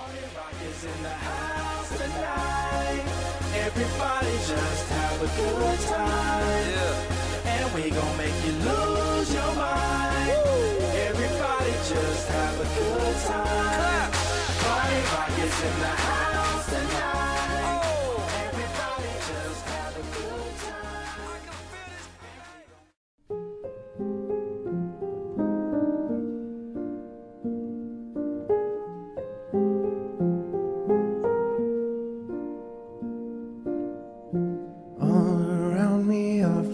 Is in the house tonight. Everybody just have a good time. Yeah. And we gon' make you lose your mind. Woo. Everybody just have a good time. Party rock is in the house tonight. Oh. Everybody just have a good time. I can feel this.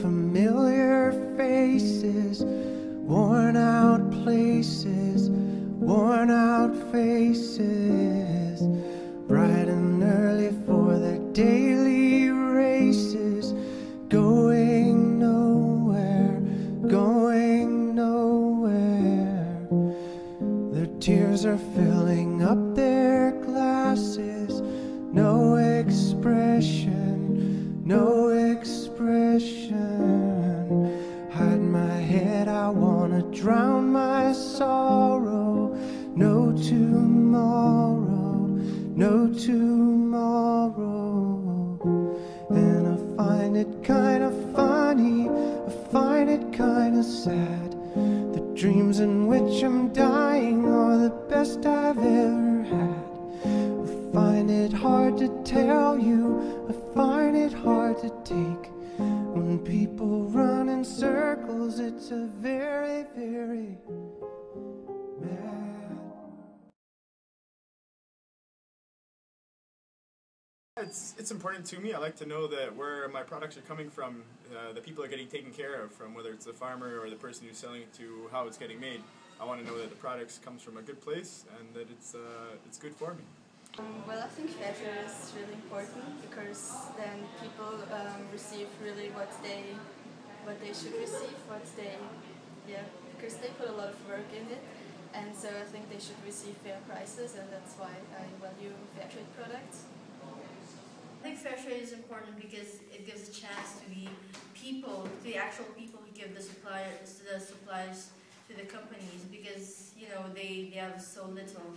Familiar faces, worn out places, worn out faces, bright and early for their daily races, going nowhere, going nowhere. Their tears are filling up their glasses, no expression, no expression. Hide my head, I wanna drown my sorrow. No tomorrow, no tomorrow. And I find it kinda funny, I find it kinda sad. The dreams in which I'm dying are the best I've ever had. I find it hard to tell you, I find it hard to take. When people run in circles, it's a very, very mad world. It's important to me. I like to know that where my products are coming from, the people are getting taken care of, from whether it's the farmer or the person who's selling it to how it's getting made. I want to know that the products comes from a good place and that it's good for me. Well, I think Fairtrade is really important because then people receive really what they should receive, because they put a lot of work in it, and so I think they should receive fair prices, and that's why I value Fairtrade products. I think Fairtrade is important because it gives a chance to the people, to the actual people who give the supplies to the companies, because you know they have so little.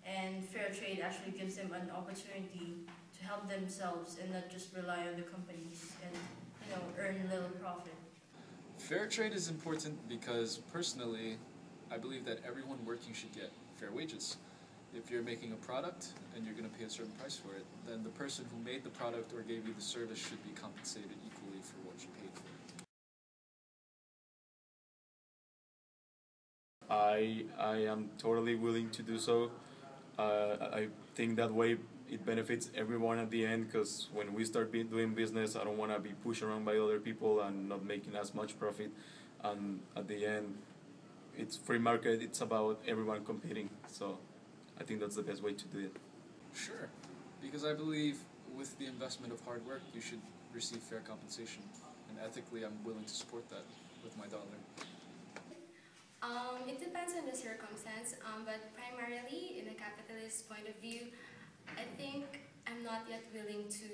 And Fairtrade actually gives them an opportunity to help themselves and not just rely on the companies and earn a little profit. Fairtrade is important because personally, I believe that everyone working should get fair wages. If you're making a product and you're going to pay a certain price for it, then the person who made the product or gave you the service should be compensated equally for what you paid for it. I am totally willing to do so. I think that way it benefits everyone at the end, because when we start doing business, I don't want to be pushed around by other people and not making as much profit. And at the end, it's free market, it's about everyone competing. So I think that's the best way to do it. Sure, because I believe with the investment of hard work, you should receive fair compensation. And ethically, I'm willing to support that with my dollar. It depends on the circumstance, but primarily in a capitalist point of view, I think I'm not yet willing to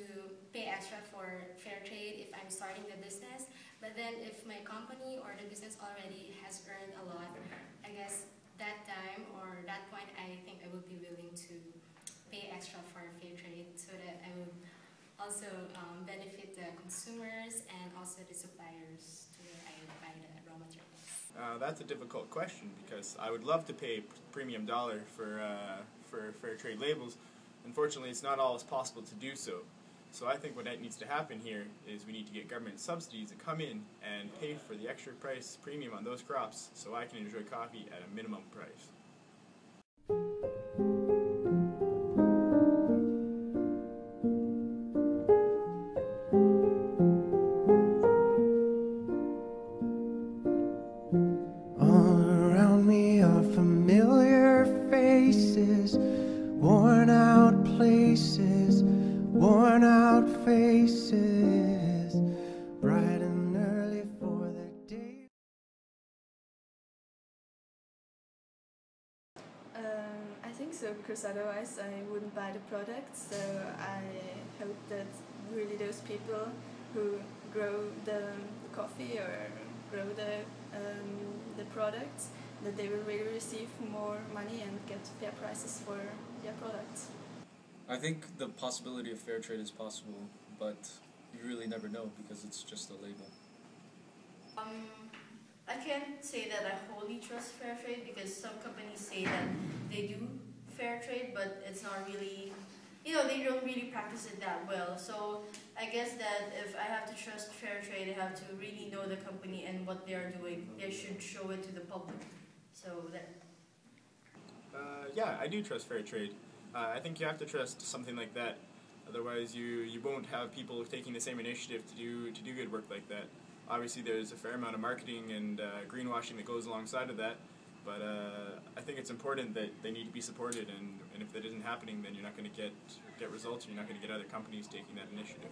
pay extra for Fairtrade if I'm starting the business, but then if my company or the business already has earned a lot, I guess that time or that point I think I will be willing to pay extra for Fairtrade so that I will also benefit the consumers and also the suppliers to where I buy the raw materials. That's a difficult question because I would love to pay premium dollar for Fairtrade labels. Unfortunately, it's not always possible to do so. So I think what needs to happen here is we need to get government subsidies to come in and pay for the extra price premium on those crops so I can enjoy coffee at a minimum price. Familiar faces, worn out places, worn out faces, bright and early for their day. I think so, because otherwise I wouldn't buy the product, so I hope that really those people who grow the coffee or grow the products that they will really receive more money and get fair prices for their products. I think the possibility of fair trade is possible, but you really never know because it's just a label. I can't say that I wholly trust fair trade because some companies say that they do fair trade, but it's not really, you know, they don't really practice it that well. So I guess that if I have to trust fair trade, I have to really know the company and what they are doing. They should show it to the public. So that. Yeah, I do trust fair trade. I think you have to trust something like that. Otherwise, you won't have people taking the same initiative to do good work like that. Obviously, there's a fair amount of marketing and greenwashing that goes alongside of that. But I think it's important that they need to be supported, and if that isn't happening, then you're not going to get results. You're not going to get other companies taking that initiative.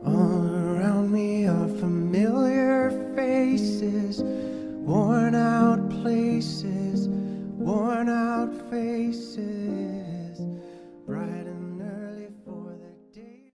All around me are familiar faces, worn out places, worn out faces.